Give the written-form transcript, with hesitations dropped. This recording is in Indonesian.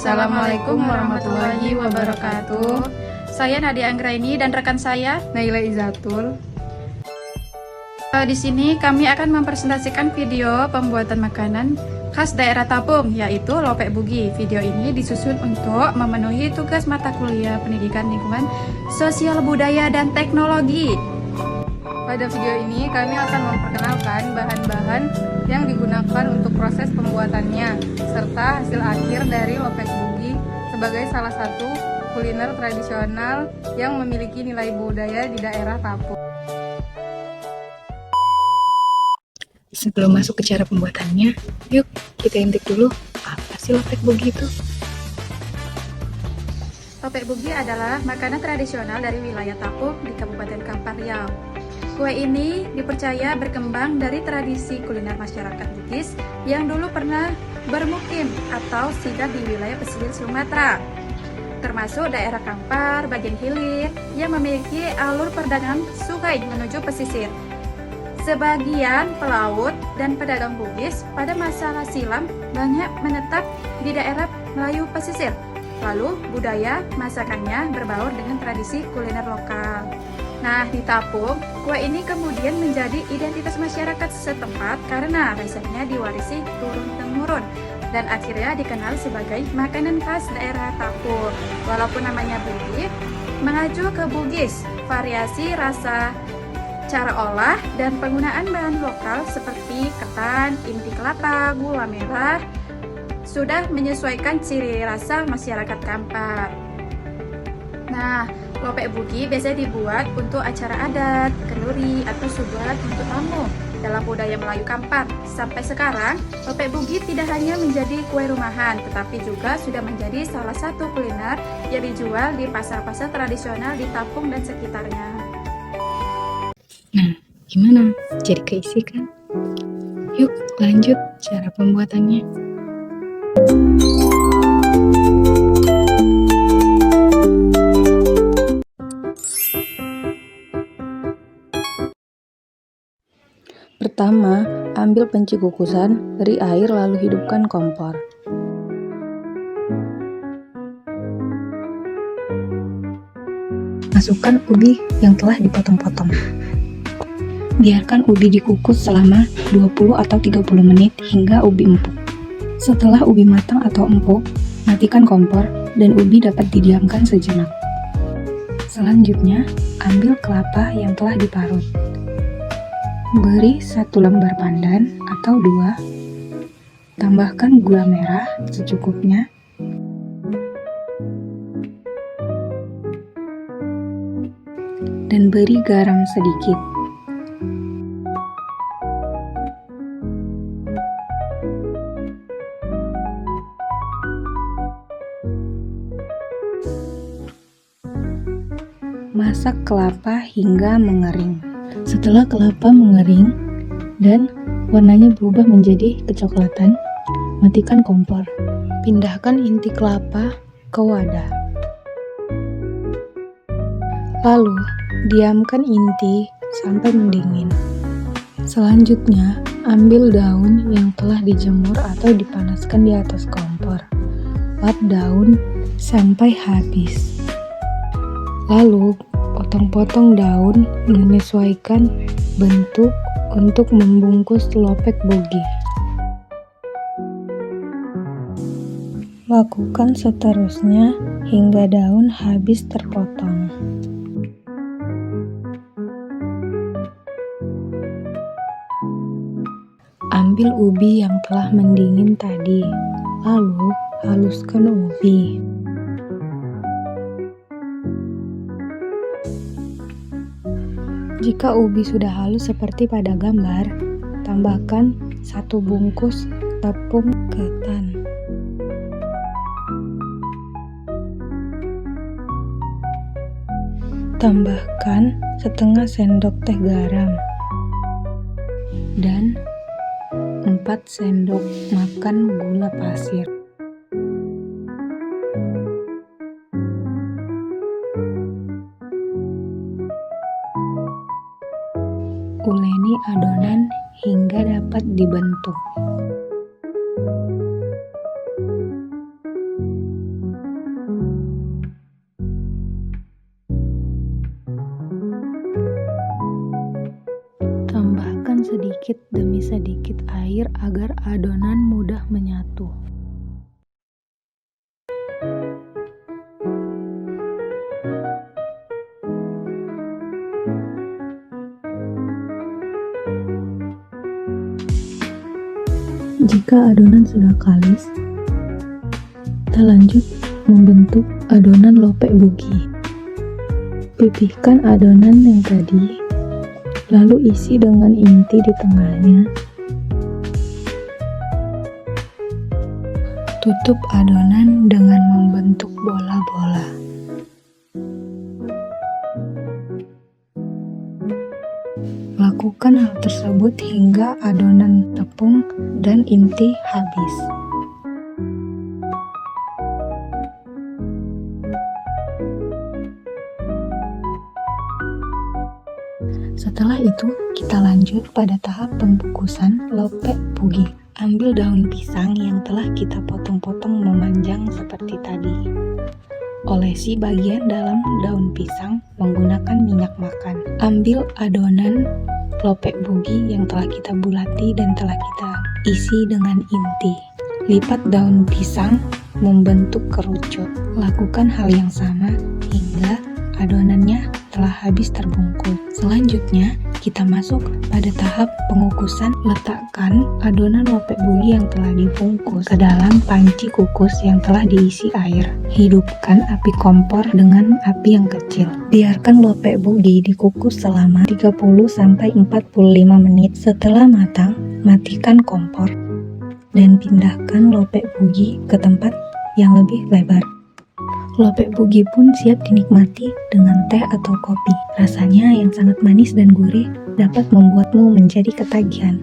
Assalamualaikum warahmatullahi wabarakatuh. Saya Nadia Anggraini dan rekan saya Naila Izatul. Di sini kami akan mempresentasikan video pembuatan makanan khas daerah Tapung, yaitu lopek bugi. Video ini disusun untuk memenuhi tugas mata kuliah Pendidikan Lingkungan Sosial Budaya dan Teknologi. Pada video ini kami akan memperkenalkan bahan-bahan yang digunakan untuk proses pembuatannya, serta hasil akhir dari lopek bugi sebagai salah satu kuliner tradisional yang memiliki nilai budaya di daerah Tapung. Sebelum masuk ke cara pembuatannya, yuk kita intip dulu apa sih lopek bugi itu. Lopek bugi adalah makanan tradisional dari wilayah Tapung di Kabupaten Kampar Riau. Kue ini dipercaya berkembang dari tradisi kuliner masyarakat Bugis yang dulu pernah bermukim atau singgah di wilayah pesisir Sumatera, termasuk daerah Kampar, bagian hilir yang memiliki alur perdagangan sungai menuju pesisir. Sebagian pelaut dan pedagang Bugis pada masa silam banyak menetap di daerah Melayu pesisir. Lalu budaya masakannya berbaur dengan tradisi kuliner lokal. Nah, di Tapung, kue ini kemudian menjadi identitas masyarakat setempat karena resepnya diwarisi turun-temurun dan akhirnya dikenal sebagai makanan khas daerah Tapung. Walaupun namanya bugi, mengacu ke Bugis, variasi rasa, cara olah, dan penggunaan bahan lokal seperti ketan, inti kelapa, gula merah sudah menyesuaikan ciri rasa masyarakat Kampar. Nah, lopek bugi biasanya dibuat untuk acara adat, kenduri, atau suguhan untuk tamu dalam budaya Melayu Kampar. Sampai sekarang, lopek bugi tidak hanya menjadi kue rumahan, tetapi juga sudah menjadi salah satu kuliner yang dijual di pasar-pasar tradisional di Tapung dan sekitarnya. Nah, gimana? Jadi keisi kan? Yuk lanjut cara pembuatannya. Pertama, ambil panci kukusan, beri air lalu hidupkan kompor. Masukkan ubi yang telah dipotong-potong. Biarkan ubi dikukus selama 20 atau 30 menit hingga ubi empuk. Setelah ubi matang atau empuk, matikan kompor dan ubi dapat didiamkan sejenak. Selanjutnya, ambil kelapa yang telah diparut. Beri 1 lembar pandan atau 2. Tambahkan gula merah secukupnya. Dan beri garam sedikit. Masak kelapa hingga mengering. Setelah kelapa mengering dan warnanya berubah menjadi kecoklatan, matikan kompor. Pindahkan inti kelapa ke wadah. Lalu, diamkan inti sampai mendingin. Selanjutnya, ambil daun yang telah dijemur atau dipanaskan di atas kompor. Lap daun sampai habis. Lalu, potong-potong daun menyesuaikan bentuk untuk membungkus lopek bugi. Lakukan seterusnya hingga daun habis terpotong. Ambil ubi yang telah mendingin tadi, lalu haluskan ubi. Jika ubi sudah halus seperti pada gambar, tambahkan 1 bungkus tepung ketan. Tambahkan setengah sendok teh garam dan 4 sendok makan gula pasir. Uleni adonan hingga dapat dibentuk. sedikit air agar adonan mudah menyatu. Jika adonan sudah kalis, kita lanjut membentuk adonan lope bugi. Pipihkan adonan yang tadi, lalu isi dengan inti di tengahnya. Tutup adonan dengan membentuk bola-bola. Lakukan hal tersebut hingga adonan tepung dan inti habis. Setelah itu, kita lanjut pada tahap pembungkusan lope bugi. Ambil daun pisang yang telah kita potong-potong memanjang seperti tadi. Olesi bagian dalam daun pisang menggunakan minyak makan. Ambil adonan lope bugi yang telah kita bulati dan telah kita isi dengan inti. Lipat daun pisang membentuk kerucut. Lakukan hal yang sama hingga adonannya telah habis terbungkus. Selanjutnya, kita masuk pada tahap pengukusan. Letakkan adonan lope bugi yang telah dibungkus ke dalam panci kukus yang telah diisi air. Hidupkan api kompor dengan api yang kecil. Biarkan lope bugi dikukus selama 30-45 menit. Setelah matang, matikan kompor dan pindahkan lope bugi ke tempat yang lebih lebar. Lope bugi pun siap dinikmati dengan teh atau kopi. Rasanya yang sangat manis dan gurih dapat membuatmu menjadi ketagihan.